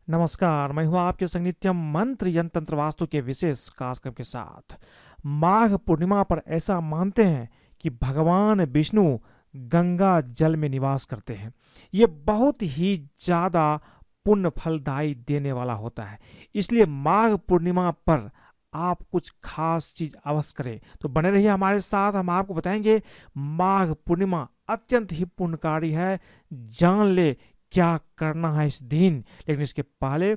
नमस्कार, मैं हूँ आपके संग नित्यम मंत्र यंत्र तंत्र वास्तु के विशेष कार्यक्रम के साथ। माघ पूर्णिमा पर ऐसा मानते हैं कि भगवान विष्णु गंगा जल में निवास करते हैं। ये बहुत ही ज़्यादा पुण्य फलदायी देने वाला होता है। इसलिए माघ पूर्णिमा पर आप कुछ खास चीज अवश्य करें। तो बने रहिए हमारे साथ, हम आपको बताएंगे माघ पूर्णिमा अत्यंत ही पुण्यकारी है। जान ले क्या करना है इस दिन। लेकिन इसके पहले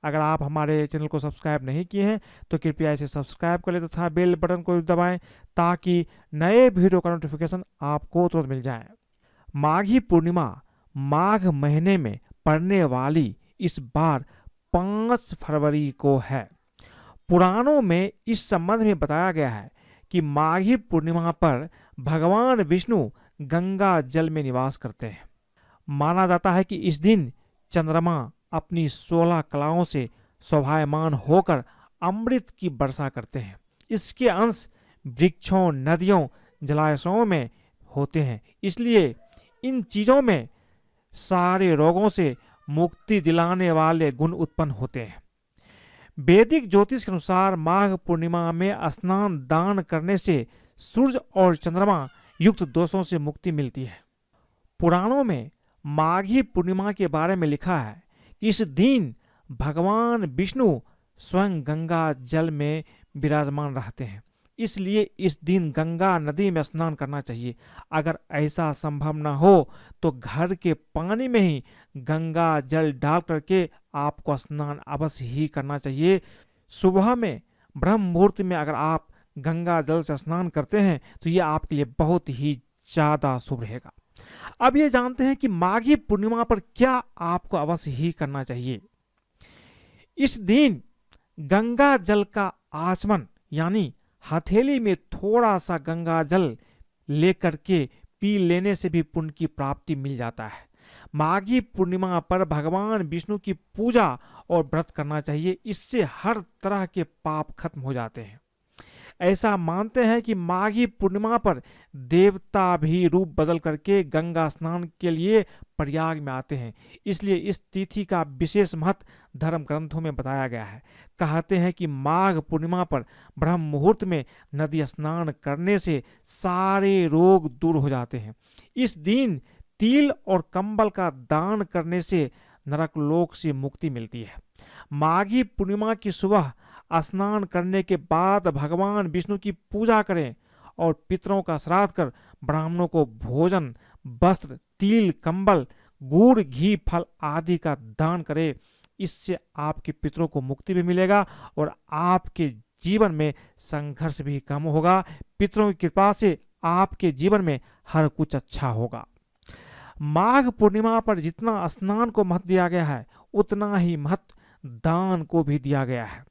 अगर आप हमारे चैनल को सब्सक्राइब नहीं किए हैं तो कृपया इसे सब्सक्राइब कर ले तथा बेल बटन को दबाएं ताकि नए वीडियो का नोटिफिकेशन आपको तुरंत मिल जाए। माघी पूर्णिमा माघ महीने में पड़ने वाली इस बार 5 फरवरी को है। पुराणों में इस संबंध में बताया गया है कि माघी पूर्णिमा पर भगवान विष्णु गंगा जल में निवास करते हैं। माना जाता है कि इस दिन चंद्रमा अपनी 16 कलाओं से शोभायमान होकर अमृत की वर्षा करते हैं। इसके अंश वृक्षों, नदियों, जलाशयों में होते हैं। इसलिए इन चीजों में सारे रोगों से मुक्ति दिलाने वाले गुण उत्पन्न होते हैं। वैदिक ज्योतिष के अनुसार माघ पूर्णिमा में स्नान दान करने से सूर्य और चंद्रमा युक्त दोषों से मुक्ति मिलती है। पुराणों में माघी पूर्णिमा के बारे में लिखा है कि इस दिन भगवान विष्णु स्वयं गंगा जल में विराजमान रहते हैं। इसलिए इस दिन गंगा नदी में स्नान करना चाहिए। अगर ऐसा संभव न हो तो घर के पानी में ही गंगा जल डाल करके आपको स्नान अवश्य ही करना चाहिए। सुबह में ब्रह्म मुहूर्त में अगर आप गंगा जल से स्नान करते हैं तो ये आपके लिए बहुत ही ज्यादा शुभ रहेगा। अब ये जानते हैं कि माघी पूर्णिमा पर क्या आपको अवश्य ही करना चाहिए। इस दिन गंगा जल का आचमन यानी हथेली में थोड़ा सा गंगा जल लेकर के पी लेने से भी पुण्य की प्राप्ति मिल जाता है। माघी पूर्णिमा पर भगवान विष्णु की पूजा और व्रत करना चाहिए। इससे हर तरह के पाप खत्म हो जाते हैं। ऐसा मानते हैं कि माघी पूर्णिमा पर देवता भी रूप बदल करके गंगा स्नान के लिए प्रयाग में आते हैं। इसलिए इस तिथि का विशेष महत्व धर्म ग्रंथों में बताया गया है। कहते हैं कि माघ पूर्णिमा पर ब्रह्म मुहूर्त में नदी स्नान करने से सारे रोग दूर हो जाते हैं। इस दिन तिल और कंबल का दान करने से नरक लोक से मुक्ति मिलती है। माघी पूर्णिमा की सुबह स्नान करने के बाद भगवान विष्णु की पूजा करें और पितरों का श्राद्ध कर ब्राह्मणों को भोजन, वस्त्र, तिल, कंबल, गुड़, घी, फल आदि का दान करें। इससे आपके पितरों को मुक्ति भी मिलेगा और आपके जीवन में संघर्ष भी कम होगा। पितरों की कृपा से आपके जीवन में हर कुछ अच्छा होगा। माघ पूर्णिमा पर जितना स्नान को महत्व दिया गया है उतना ही महत्व दान को भी दिया गया है।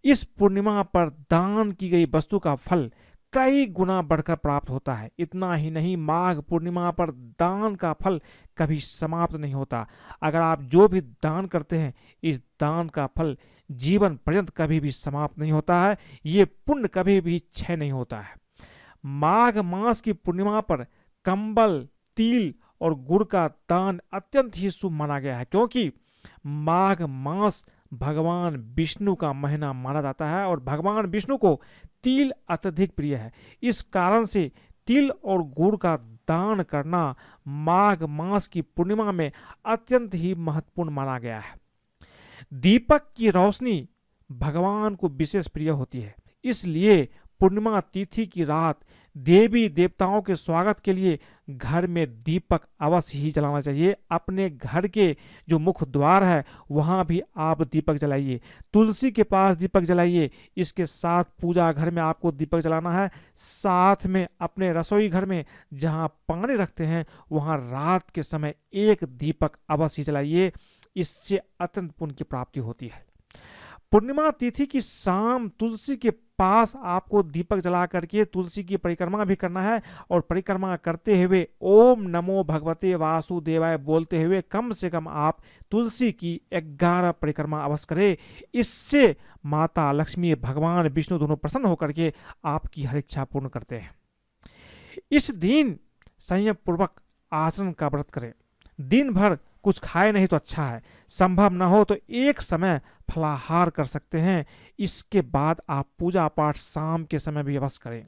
इस पूर्णिमा पर दान की गई वस्तु का फल कई गुना बढ़कर प्राप्त होता है। इतना ही नहीं, माघ पूर्णिमा पर दान का फल कभी समाप्त नहीं होता। अगर आप जो भी दान करते हैं इस दान का फल जीवन पर्यंत कभी भी समाप्त नहीं होता है। ये पुण्य कभी भी क्षय नहीं होता है। माघ मास की पूर्णिमा पर कंबल, तिल और गुड़ का दान अत्यंत ही शुभ माना गया है, क्योंकि माघ मास भगवान विष्णु का महीना माना जाता है और भगवान विष्णु को तिल अत्यधिक प्रिय है। इस कारण से तिल और गुड़ का दान करना माघ मास की पूर्णिमा में अत्यंत ही महत्वपूर्ण माना गया है। दीपक की रोशनी भगवान को विशेष प्रिय होती है। इसलिए पूर्णिमा तिथि की रात देवी देवताओं के स्वागत के लिए घर में दीपक अवश्य ही जलाना चाहिए। अपने घर के जो मुख्य द्वार है वहां भी आप दीपक जलाइए। तुलसी के पास दीपक जलाइए। इसके साथ पूजा घर में आपको दीपक जलाना है। साथ में अपने रसोई घर में जहां पानी रखते हैं वहां रात के समय एक दीपक अवश्य जलाइए। इससे अत्यंत पुण्य की प्राप्ति होती है। पूर्णिमा तिथि की शाम तुलसी के पास आपको दीपक जला करके तुलसी की परिक्रमा भी करना है और परिक्रमा करते हुए ओम नमो भगवते वासुदेवाय बोलते हुए कम से कम आप तुलसी की 11 परिक्रमा अवश्य करें। इससे माता लक्ष्मी, भगवान विष्णु दोनों प्रसन्न होकर के आपकी हर इच्छा पूर्ण करते हैं। इस दिन संयम पूर्वक आचरण का व्रत करें। दिन भर कुछ खाए नहीं तो अच्छा है, संभव न हो तो एक समय फलाहार कर सकते हैं। इसके बाद आप पूजा पाठ शाम के समय भी अवश्य करें।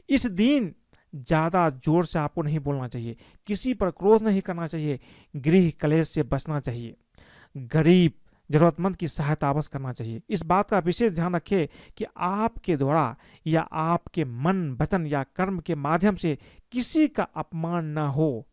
इस दिन ज़्यादा जोर से आपको नहीं बोलना चाहिए, किसी पर क्रोध नहीं करना चाहिए, गृह कलेश से बचना चाहिए, गरीब जरूरतमंद की सहायता अवश्य करना चाहिए। इस बात का विशेष ध्यान रखें कि आपके द्वारा या आपके मन वचन या कर्म के माध्यम से किसी का अपमान न हो।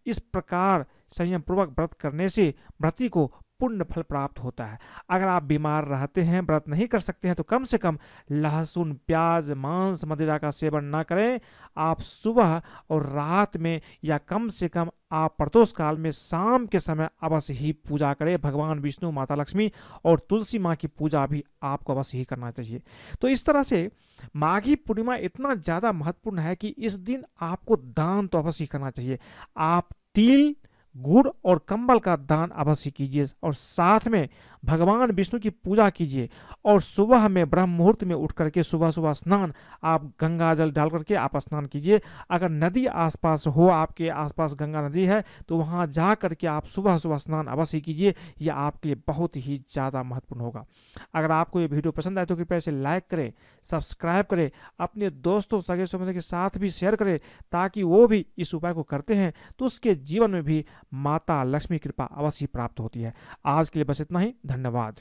इस प्रकार संयम पूर्वक व्रत करने से व्रती को पुण्य फल प्राप्त होता है। अगर आप बीमार रहते हैं, व्रत नहीं कर सकते हैं, तो कम से कम लहसुन, प्याज, मांस, मदिरा का सेवन ना करें। आप सुबह और रात में या कम से कम आप प्रदोष काल में शाम के समय अवश्य ही पूजा करें। भगवान विष्णु, माता लक्ष्मी और तुलसी माँ की पूजा भी आपको अवश्य ही करना चाहिए। तो इस तरह से माघी पूर्णिमा इतना ज़्यादा महत्वपूर्ण है कि इस दिन आपको दान तो अवश्य ही करना चाहिए। आप तिल, गुड़ और कंबल का दान अवश्य कीजिए और साथ में भगवान विष्णु की पूजा कीजिए। और सुबह में ब्रह्म मुहूर्त में उठ करके सुबह सुबह स्नान, आप गंगा जल डाल करके आप स्नान कीजिए। अगर नदी आसपास हो, आपके आसपास गंगा नदी है, तो वहाँ जा करके आप सुबह सुबह स्नान अवश्य कीजिए। यह आपके लिए बहुत ही ज़्यादा महत्वपूर्ण होगा। अगर आपको ये वीडियो पसंद आए तो कृपया इसे लाइक करें, सब्सक्राइब करें, अपने दोस्तों सगे संबंधियों के साथ भी शेयर करें, ताकि वो भी इस उपाय को करते हैं तो उसके जीवन में भी माता लक्ष्मी कृपा अवश्य प्राप्त होती है। आज के लिए बस इतना ही। धन्यवाद।